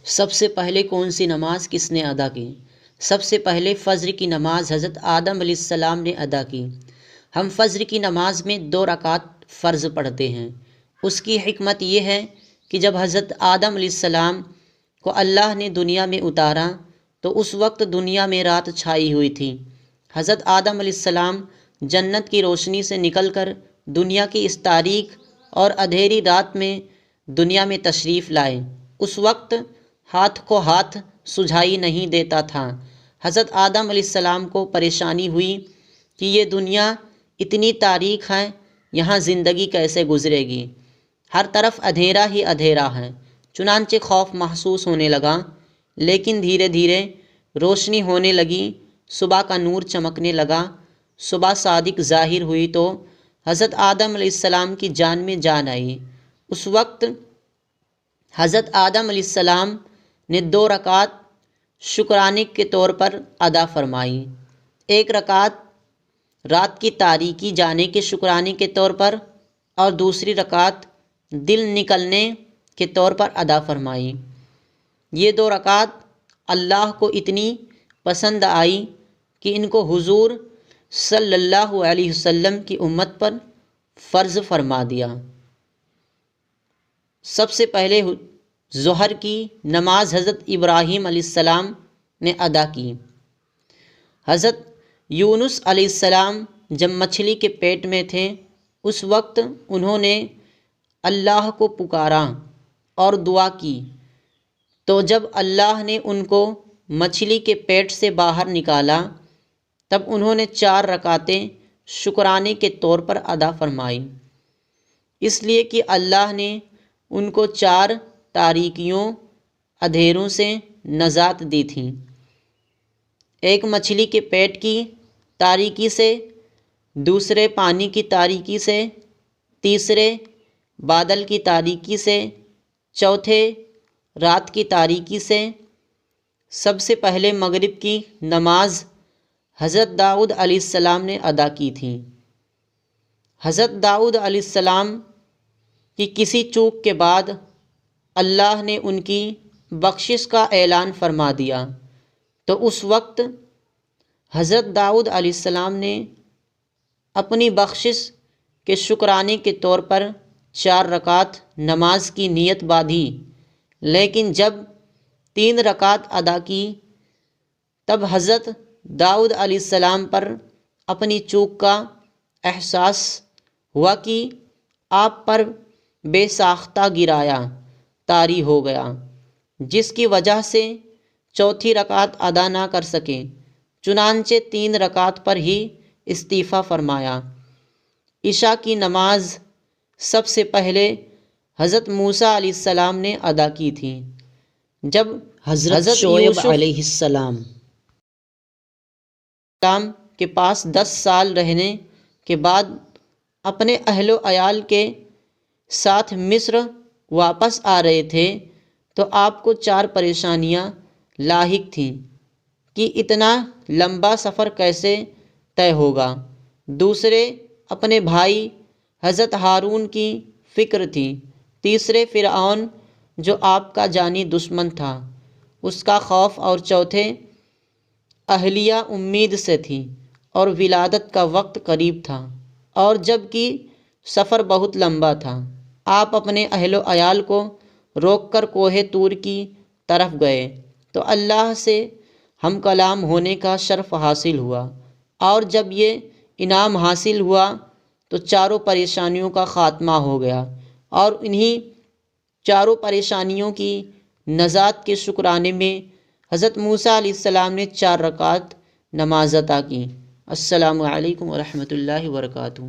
سب سے پہلے کون سی نماز کس نے ادا کی؟ سب سے پہلے فجر کی نماز حضرت آدم علیہ السلام نے ادا کی۔ ہم فجر کی نماز میں 2 رکعت فرض پڑھتے ہیں۔ اس کی حکمت یہ ہے کہ جب حضرت آدم علیہ السلام کو اللہ نے دنیا میں اتارا تو اس وقت دنیا میں رات چھائی ہوئی تھی۔ حضرت آدم علیہ السلام جنت کی روشنی سے نکل کر دنیا کی اس تاریک اور اندھیری رات میں دنیا میں تشریف لائے۔ اس وقت ہاتھ کو ہاتھ سجھائی نہیں دیتا تھا۔ حضرت آدم علیہ السلام کو پریشانی ہوئی کہ یہ دنیا اتنی تاریک ہے، یہاں زندگی کیسے گزرے گی؟ ہر طرف اندھیرا ہی اندھیرا ہے۔ چنانچہ خوف محسوس ہونے لگا، لیکن دھیرے دھیرے روشنی ہونے لگی، صبح کا نور چمکنے لگا۔ صبح صادق ظاہر ہوئی تو حضرت آدم علیہ السلام کی جان میں جان آئی۔ اس وقت حضرت آدم علیہ السلام نے 2 رکعت شکرانے کے طور پر ادا فرمائی۔ 1 رکعت رات کی تاریکی جانے کے شکرانے کے طور پر اور دوسری رکعت دل نکلنے کے طور پر ادا فرمائی۔ یہ 2 رکعت اللہ کو اتنی پسند آئی کہ ان کو حضور صلی اللہ علیہ وسلم کی امت پر فرض فرما دیا۔ سب سے پہلے ظہر کی نماز حضرت ابراہیم علیہ السلام نے ادا کی۔ حضرت یونس علیہ السلام جب مچھلی کے پیٹ میں تھے اس وقت انہوں نے اللہ کو پکارا اور دعا کی، تو جب اللہ نے ان کو مچھلی کے پیٹ سے باہر نکالا تب انہوں نے 4 رکعتیں شکرانے کے طور پر ادا فرمائی، اس لیے کہ اللہ نے ان کو 4 تاریکیوں اندھیروں سے نجات دی تھی۔ ایک مچھلی کے پیٹ کی تاریکی سے، دوسرے پانی کی تاریکی سے، تیسرے بادل کی تاریکی سے، چوتھے رات کی تاریکی سے۔ سب سے پہلے مغرب کی نماز حضرت داؤد علیہ السلام نے ادا کی تھی۔ حضرت داؤد علیہ السلام کی کسی چوک کے بعد اللہ نے ان کی بخشش کا اعلان فرما دیا، تو اس وقت حضرت داؤد علیہ السلام نے اپنی بخشش کے شکرانے کے طور پر 4 رکعت نماز کی نیت باندھی، لیکن جب 3 رکعت ادا کی تب حضرت داؤد علیہ السلام پر اپنی چوک کا احساس ہوا کہ آپ پر بے ساختہ گرایا طاری ہو گیا، جس کی وجہ سے 4تھی رکعت ادا نہ کر سکے۔ چنانچہ 3 رکعت پر ہی استعفیٰ فرمایا۔ عشاء کی نماز سب سے پہلے حضرت موسیٰ علیہ السلام نے ادا کی تھی۔ جب حضرت شعیب علیہ السلام کے پاس 10 سال رہنے کے بعد اپنے اہل و عیال کے ساتھ مصر واپس آ رہے تھے تو آپ کو 4 پریشانیاں لاحق تھیں کہ اتنا لمبا سفر کیسے طے ہوگا۔ دوسرے اپنے بھائی حضرت ہارون کی فکر تھی، تیسرے فرعون جو آپ کا جانی دشمن تھا اس کا خوف، اور چوتھے اہلیہ امید سے تھی اور ولادت کا وقت قریب تھا، اور جب کہ سفر بہت لمبا تھا۔ آپ اپنے اہل و عیال کو روک کر کوہ طور کی طرف گئے تو اللہ سے ہم کلام ہونے کا شرف حاصل ہوا، اور جب یہ انعام حاصل ہوا تو 4 پریشانیوں کا خاتمہ ہو گیا، اور انہی 4 پریشانیوں کی نجات کے شکرانے میں حضرت موسیٰ علیہ السلام نے 4 رکعت نماز ادا کی۔ السلام علیکم ورحمۃ اللہ وبرکاتہ۔